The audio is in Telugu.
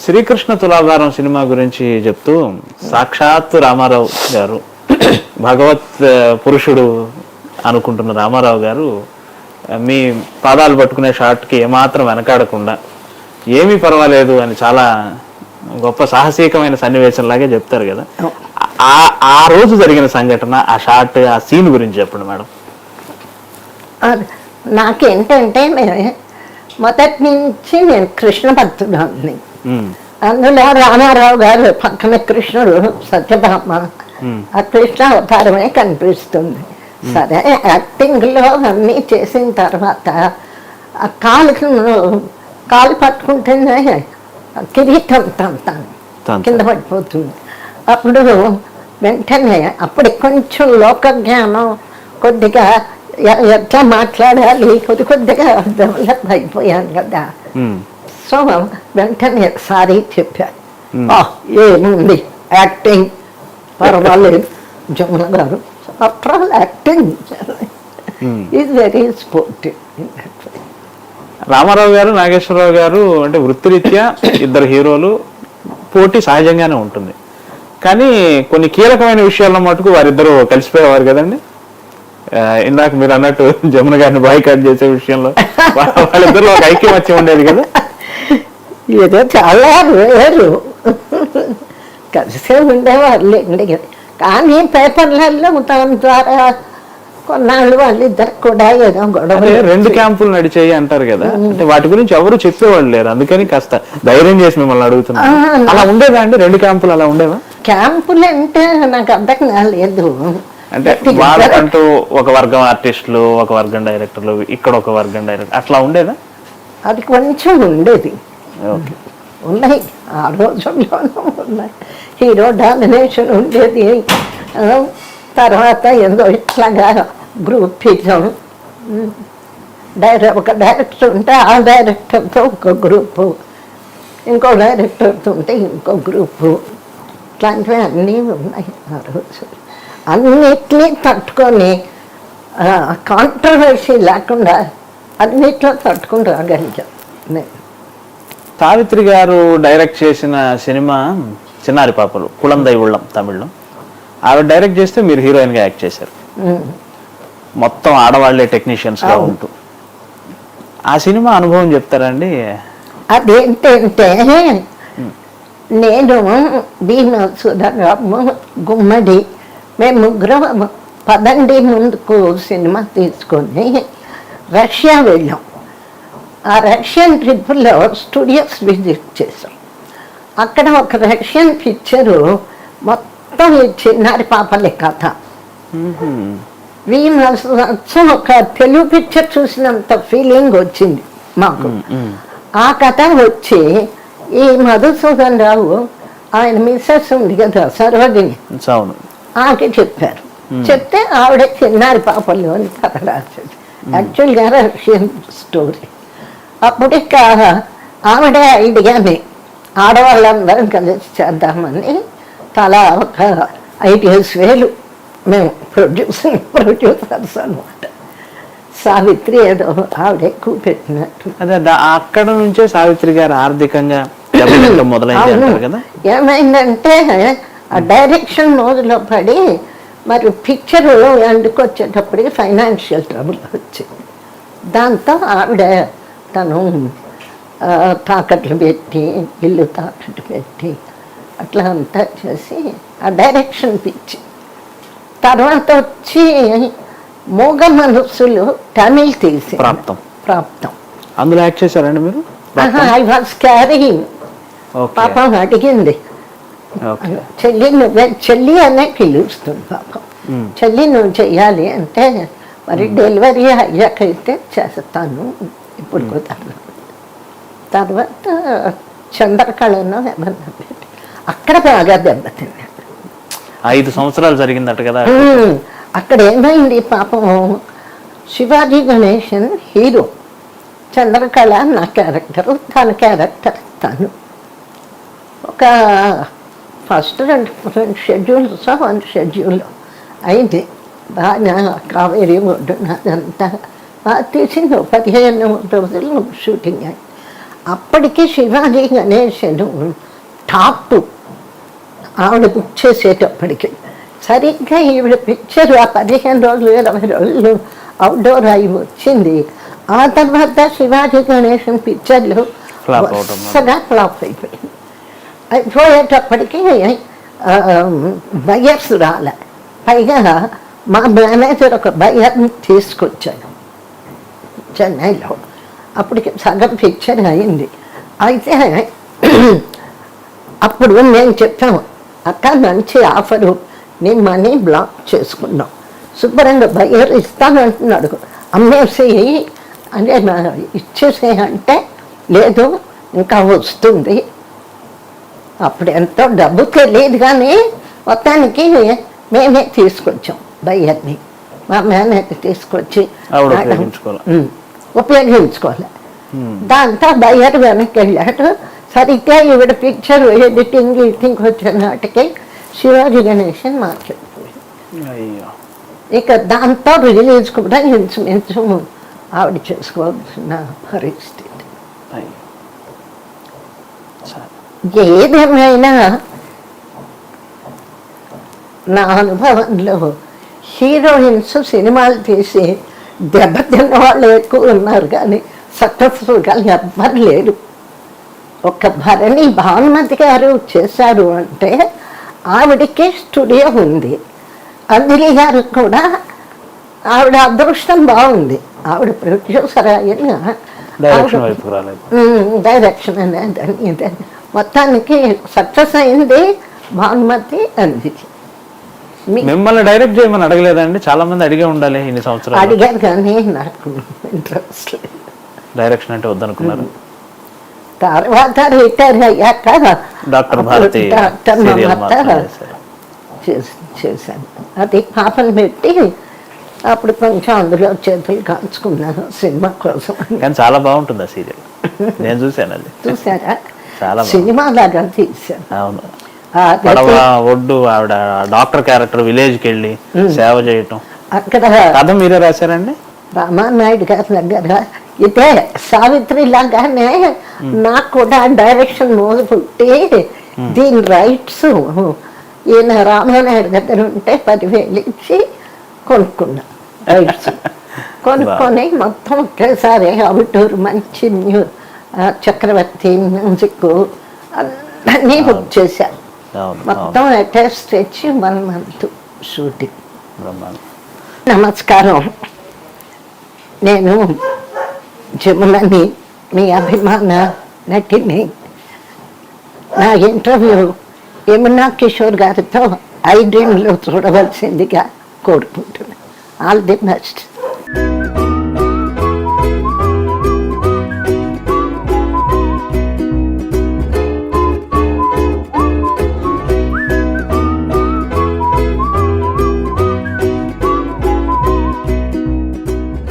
శ్రీకృష్ణ తులాభారం సినిమా గురించి చెప్తూ సాక్షాత్తు రామారావు గారు, భగవత్ పురుషుడు అనుకుంటున్న రామారావు గారు మీ పాదాలు పట్టుకునే షాట్కి ఏమాత్రం వెనకాడకుండా ఏమీ పర్వాలేదు అని చాలా గొప్ప సాహసీకమైన సన్నివేశంలాగే చెప్తారు కదా. ఆ రోజు జరిగిన సంఘటన, ఆ షాట్, ఆ సీన్ గురించి చెప్పండి మేడం. నాకేంటంటే మొదటి నుంచి నేను కృష్ణ భక్తుడాన్ని. అందులో రామారావు గారు పక్కన కృష్ణుడు, సత్యభామ, ఆ కృష్ణ అవతారమే కనిపిస్తుంది. సరే, యాక్టింగ్ లో అన్నీ చేసిన తర్వాత ఆ కాలు పట్టుకుంటేనే కిరీటం తంతాను కింద పడిపోతుంది. అప్పుడు వెంటనే అప్పుడు కొంచెం లోక జ్ఞానం కొద్దిగా ఎట్లా మాట్లాడాలి కొద్దిగా డెవలప్ అయిపోయాను కదా. సో వెంటనే సారీ చెప్పాను, ఏముంది యాక్టింగ్ పర్వాలేదు Jamuna garu. After all acting is very sportive. Rama Rao garu, Nageswara Rao గారు అంటే వృత్తిరీత్యా ఇద్దరు హీరోలు, పోటీ సహజంగానే ఉంటుంది. కానీ కొన్ని కీలకమైన విషయాల్లో మటుకు వారిద్దరూ కలిసిపోయేవారు కదండి. ఇందాక మీరు అన్నట్టు జమున గారిని బాయ్కాట్ చేసే విషయంలో వాళ్ళిద్దరు ఒక ఐక్యమత్యం ఉండేది కదా. ఏదో చాలా వేరు కలిసే ఉండేవాళ్ళండి. కానీ పేపర్లలో దాని ద్వారా కొన్నాళ్ళు వాళ్ళిద్దరు కూడా ఏదో గొడవ. రెండు క్యాంపులు నడిచాయి అంటారు కదా, అంటే వాటి గురించి ఎవరు చెప్పేవాళ్ళు లేరు. అందుకని కాస్త ధైర్యం చేసి మిమ్మల్ని అడుగుతున్నా, అలా ఉండేదా అండి? రెండు క్యాంపులు అలా ఉండేవా? క్యాంపులు అంటే నాకు అర్థం కాలేదు. అంటే వాళ్ళకంటూ ఒక వర్గం ఆర్టిస్టులు, ఒక వర్గం డైరెక్టర్లు, ఇక్కడ ఒక వర్గం డైరెక్టర్, అట్లా ఉండేదా? అది కొంచెం ఉండేది. ఉన్నాయి, ఆ రోజుల్లోనూ ఉన్నాయి. హీరో డామినేషన్ ఉండేది. తర్వాత ఏదో ఇట్లాగా గ్రూప్ ఇద్దాం. ఒక డైరెక్టర్ ఉంటే ఆ డైరెక్టర్తో ఒక గ్రూపు, ఇంకో డైరెక్టర్తో ఉంటే ఇంకో గ్రూపు, ఇట్లాంటివి అన్నీ ఉన్నాయి ఆ రోజు. అన్నిటినీ తట్టుకొని కాంట్రవర్సీ లేకుండా అన్నిట్లో తట్టుకుని రాగలిగాం. సావిత్రి గారు డైరెక్ట్ చేసిన సినిమా చిన్నారి పాపలు, కుళందై ఉళ్ళం తమిళ్లో. ఆవిడ డైరెక్ట్ చేస్తే మీరు హీరోయిన్ గా యాక్ట్ చేశారు. మొత్తం ఆడవాళ్లే టెక్నీషియన్స్ గా ఉంటూ. ఆ సినిమా అనుభవం చెప్తారండి? అదేంటంటే నేను దీని సుధారాము గుమ్మడి మేము ముగ్గురం పదండి ముందుకు సినిమా తీసుకొని రష్యా వెళ్ళాం. ఆ రష్యన్ ట్రిప్లో స్టూడియోస్ విజిట్ చేసాం. అక్కడ ఒక రష్యన్ పిక్చరు మొత్తం ఈ చిన్నారి పాపలే కథ. ఒక తెలుగు పిక్చర్ చూసినంత ఫీలింగ్ వచ్చింది మాకు. ఆ కథ వచ్చి ఈ మధుసూదన్ రావు ఆయన మిస్సెస్ ఉంది కదా సరోజిని, ఆమెకి చెప్పారు. చెప్తే ఆవిడ చిన్నారి పాపలు అని కథ రాసేది. యాక్చువల్గా రష్యన్ స్టోరీ. అప్పుడు ఇక ఆవిడ ఐడియాని ఆడవాళ్ళందరం కలిసి చేద్దామని తలా ఒక 5,000 మేము ప్రొడ్యూసర్స్ అనమాట. సావిత్రి ఏదో ఆవిడ ఎక్కువ పెట్టినట్టు. అదే అక్కడ నుంచే సావిత్రి గారు ఆర్థికంగా మొదలైంది కదా. ఏమైందంటే ఆ డైరెక్షన్ మోజులో పడి మరి పిక్చరు ఎండుకొచ్చేటప్పటికి ఫైనాన్షియల్ ట్రబుల్ వచ్చింది. దాంతో ఆవిడ తను తాకట్లు పెట్టి, ఇల్లు తాకట్టు పెట్టి అట్లా అంతా చేసి ఆ డైరెక్షన్ పిచ్చి. తర్వాత వచ్చి మూగ మనస్సులు తమిళ్ తీసి ప్రాప్తం అందులో యాక్ట్ చేశారండి మీరు? I was carrying. పాపం అడిగింది, చెల్లి అనే పిలుస్తుంది పాపం. చెల్లి నువ్వు చెయ్యాలి అంటే మరి డెలివరీ అయ్యాకైతే చేస్తాను, ఇప్పుడు కుదరదు. తర్వాత చంద్రకళను ఏమన్నా పెట్టి అక్కడ బాగా దెబ్బతిన్నాడు. 5 సంవత్సరాలు జరిగిందట కదా. అక్కడ ఏమైంది పాపం, శివాజీ గణేశన్ హీరో, చంద్రకళ నా క్యారెక్టర్, తన క్యారెక్టర్ తను. ఒక ఫస్ట్ 2 షెడ్యూల్స్ 1 షెడ్యూల్ అయింది. బాగా కావేరి ఒడ్డున అదంతా బాగా తీసింది. 15 రోజులు షూటింగ్ అయ్యి అప్పటికి శివాజీ గణేశన్ టాప్ ఆవిడ బుక్ చేసేటప్పటికి. సరిగ్గా ఈవిడ పిక్చర్ ఆ 15 రోజులు 20 రోజులు అవుట్డోర్ అయి వచ్చింది. ఆ తర్వాత శివాజీ గణేశన్ పిక్చర్లు వరుసగా ఫ్లాప్ అయిపోయింది. అయిపోయేటప్పటికి బయర్స్ రాలే. పైగా మా మేనేజర్ ఒక బయర్ని తీసుకొచ్చాను చెన్నైలో. అప్పటికి సగం పిక్చర్ అయింది. అయితే అప్పుడు మేము చెప్పాము, అక్క మంచి ఆఫరు, నీ మనీ బ్లాక్ చేసుకున్నాం, శుభ్రంగా బయర్ ఇస్తానంటున్నాడు, అమ్మేసి అంటే ఇచ్చేసే అంటే లేదు ఇంకా వస్తుంది. అప్పుడు ఎంతో డబ్బు తెలియదు కానీ మొత్తానికి మేమే తీసుకొచ్చాం బయ్యర్ని. మా మేనేజర్ తీసుకొచ్చి ఉపయోగించుకోవాలి. దాంతో బయ్యర్ వెనక్కి వెళ్ళాడు. సరిగ్గా ఈవిడ పిక్చర్ ఎడిటింగ్ వచ్చిన నాటికి శివాజీ గణేశన్ మార్కెట్. ఇక దాంతో రిలీజ్ కూడా ఇంచుమించు ఆవిడ చేసుకోవాల్సిన పరిస్థితి. ఏదేమైనా నా అనుభవంలో హీరోయిన్స్ సినిమాలు తీసి దెబ్బతిన్న వాళ్ళు ఎక్కువ ఉన్నారు కానీ సక్సెస్ఫుల్గా ఎవ్వరు లేరు. ఒక భరణి భానుమతి గారు చేశారు అంటే ఆవిడకి స్టూడియో ఉంది. అంజలి గారు కూడా ఆవిడ అదృష్టం బాగుంది. ఆవిడ ప్రొడ్యూసర్ అయిన డైరెక్షన్ అనేది మొత్తానికి సక్సెస్ అయింది భానుమతి అంజలి. మిమ్మల్ని డైరెక్ట్ చేయమని అడగలేదండి? చాలా మంది అడిగే ఉండాలి ఇన్ని సంవత్సరాలు. అడిగారు కానీ నాకు ఇంట్రెస్ట్ లేదు. డైరెక్షన్ అంటే వద్దనుకున్నారు. తర్వాత రిటైర్ అయ్యాక డాక్టర్ భారతి చేశాను. అది పాపను పెట్టి అప్పుడు కొంచెం అందులో చేతులు కాల్చుకున్నాను సినిమా కోసం. కానీ చాలా బాగుంటుంది ఆ సీరియల్, నేను చూశాను. అది చూసారా? చాలా సినిమా లాగా తీశాను. అవును. ఒడ్డు ఆవిడ డాక్టర్ క్యారెక్టర్ విలేజ్కి వెళ్ళి సేవ చేయటం, అక్కడ కథ మీరే రాశారండి? రామానాయుడు గారి దగ్గర. ఇదే సావిత్రి లాగానే నాకు కూడా డైరెక్షన్ మోజు పుట్టి దీని రైట్స్ ఈయన రామానాయుడు దగ్గర ఉంటే 10,000 ఇచ్చి కొనుక్కున్నా రైట్స్. కొనుక్కొని మొత్తం ఒకేసారి అవుట్డోర్ మంచి చక్రవర్తి మ్యూజిక్ అన్నీ బుక్ చేశారు. మొత్తం అటాచ్ తెచ్చి 1 month షూటింగ్. నమస్కారం, నేను జములని, మీ అభిమాన నటిని. నా ఇంటర్వ్యూ యమునా కిషోర్ గారితో ఐ డ్రీమ్లో చూడవలసిందిగా కోరుకుంటున్నాను. All the best.